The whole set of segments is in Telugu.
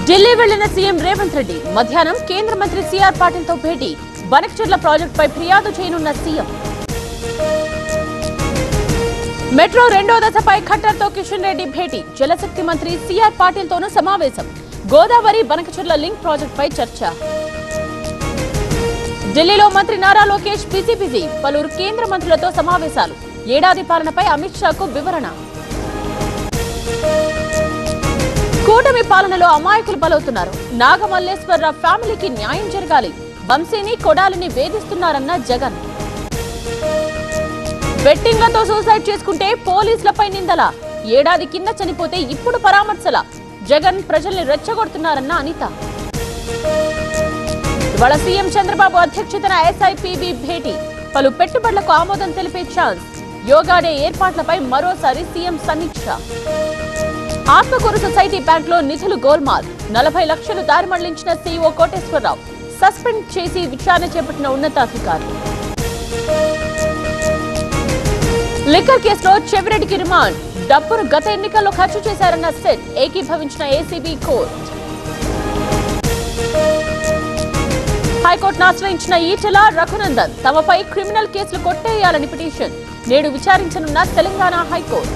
ఢిల్లీ వెళ్లిన సీఎం రేవంత్ రెడ్డి మధ్యాహ్నం కేంద్ర మంత్రి సిఆర్ పాటిల్ తో భేటీ. బనకచెర్ల ప్రాజెక్టుపై ఫిర్యాదు చేయనున్న సీఎం. మెట్రో రెండో దశపై ఖట్టర్తో కిషన్ రెడ్డి భేటీ. జలశక్తి మంత్రి సిఆర్ పాటిల్ తోనూ సమావేశం. గోదావరి బనకచెర్ల లింక్ ప్రాజెక్టుపై చర్చ. ఢిల్లీలో మంత్రి నారా లోకేష్ బిజీ. పలువురు కేంద్ర మంత్రులతో సమావేశాలు. ఏడాది పాలనపై అమిత్ షాకు వివరణ. కూటమి పాలనలో అమాయకులు బలవుతున్నారు. నాగమల్లేశ్వరరావు ఫ్యామిలీకి న్యాయం జరగాలి. వంశీని కొడాలిని వేధిస్తున్నారన్న జగన్. బెట్టింగ్లతో సూసైడ్ చేసుకుంటే పోలీసులపై నిందల. ఏడాది కింద చనిపోతే ఇప్పుడు పరామర్శల. జగన్ ప్రజల్ని రెచ్చగొడుతున్నారన్న అనిత. ఇవాళ సీఎం చంద్రబాబు అధ్యక్షతన ఎస్ఐపిబి భేటీ. పలు పెట్టుబడులకు ఆమోదం తెలిపే ఛాన్స్. యోగా డే ఏర్పాట్లపై మరోసారి సీఎం సమీక్ష. ఆత్మకూరు సొసైటీ బ్యాంక్ లో నిధులు గోల్మాల్. 40 లక్షలు దారి మళ్లించిన సీఈఓ కోటేశ్వరరావు సస్పెండ్ చేసి విచారణ చేపట్టిన ఉన్నతాధికారులు. లిక్కర్ కేసులో చెవిరెడ్డికి రిమాండ్. డబ్బును గత ఎన్నికల్లో ఖర్చు చేశారన్న సెట్ ఏకీభవించిన ఏసీబీ కోర్టు. హైకోర్టును ఆశ్రయించిన ఈటెల, రఘునందన్ తమపై క్రిమినల్ కేసులు కొట్టేయాలని పిటిషన్. నేడు విచారించనున్న తెలంగాణ హైకోర్టు.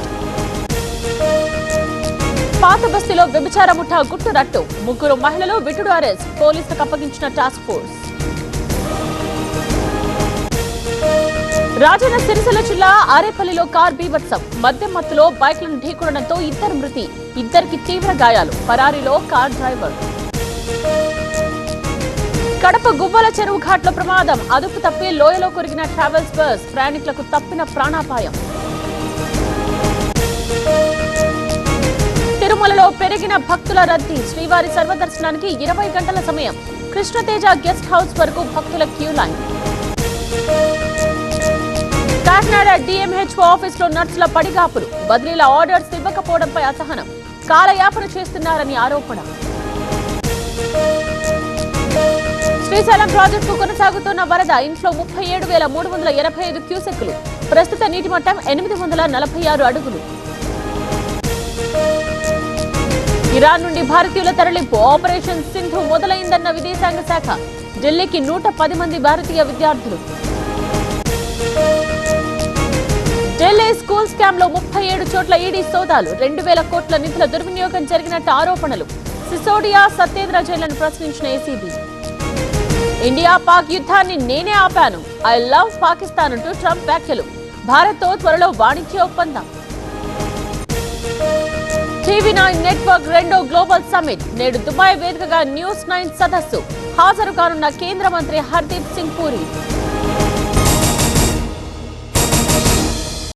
పాత బస్తీలో వ్యభిచార ముఠా గుట్టు రట్టు. 3 మహిళలు విటుడు అరెస్ట్. పోలీసులకు అప్పగించిన టాస్క్ ఫోర్స్. రాజన్న సిరిసిల్ల జిల్లా ఆరేపల్లిలో కార్ బీభత్సం. మద్యం మత్తులో బైక్లను ఢీకొనడంతో 2 మృతి. 2కి తీవ్ర గాయాలు. పరారీలో కార్ డ్రైవర్. కడప గువ్వల చెరువు ఘాట్లో ప్రమాదం. అదుపు తప్పి లోయలో కొరిగిన ట్రావెల్స్ బస్. ప్రయాణికులకు తప్పిన ప్రాణాపాయం. తిరుమలలో పెరిగిన భక్తుల రద్దీ. శ్రీవారి సర్వదర్శనానికి 20 గంటల సమయం. కృష్ణతేజ గెస్ట్ హౌస్ వరకు భక్తుల క్యూ లైన్. కాకినాడ డిఎంహెచ్ఓ ఆఫీసులో నర్సుల పడిగాపులు. బదిలీల ఆర్డర్స్ ఇవ్వకపోవడంపై అసహనం. కాలయాపన చేస్తున్నారని ఆరోపణ. శ్రీశైలం ప్రాజెక్టుకు కొనసాగుతున్న వరద. ఇంట్లో 37,385 క్యూసెక్కులు. ప్రస్తుత నీటి మట్టం 846 అడుగులు. ఇరాన్ నుండి భారతీయుల తరలింపు. ఆపరేషన్ సింధు మొదలైందన్న విదేశాంగ శాఖ. ఢిల్లీకి 110 మంది భారతీయ విద్యార్థులు. ఢిల్లీ స్కూల్ స్కామ్ లో 37 చోట్ల ఈడీ సోదాలు. 2,000 కోట్ల నిధుల దుర్వినియోగం జరిగినట్టు ఆరోపణలు. సిసోడియా, సత్యేంద్ర జైన్లను ప్రశ్నించిన ఏసీబీ. ఇండియా పాక్ యుద్ధాన్ని నేనే ఆపాను. ఐ లవ్ పాకిస్తాన్ అంటూ ట్రంప్ వ్యాఖ్యలు. భారత్తో త్వరలో వాణిజ్య ఒప్పందం. టీవీ9 నెట్వర్క్ రెండో గ్లోబల్ సమ్మిట్. నేడు దుబాయ్ వేదికగా న్యూస్ 9 సదస్సు. హాజరు కానున్న కేంద్ర మంత్రి హర్దీప్ సింగ్ పూరి.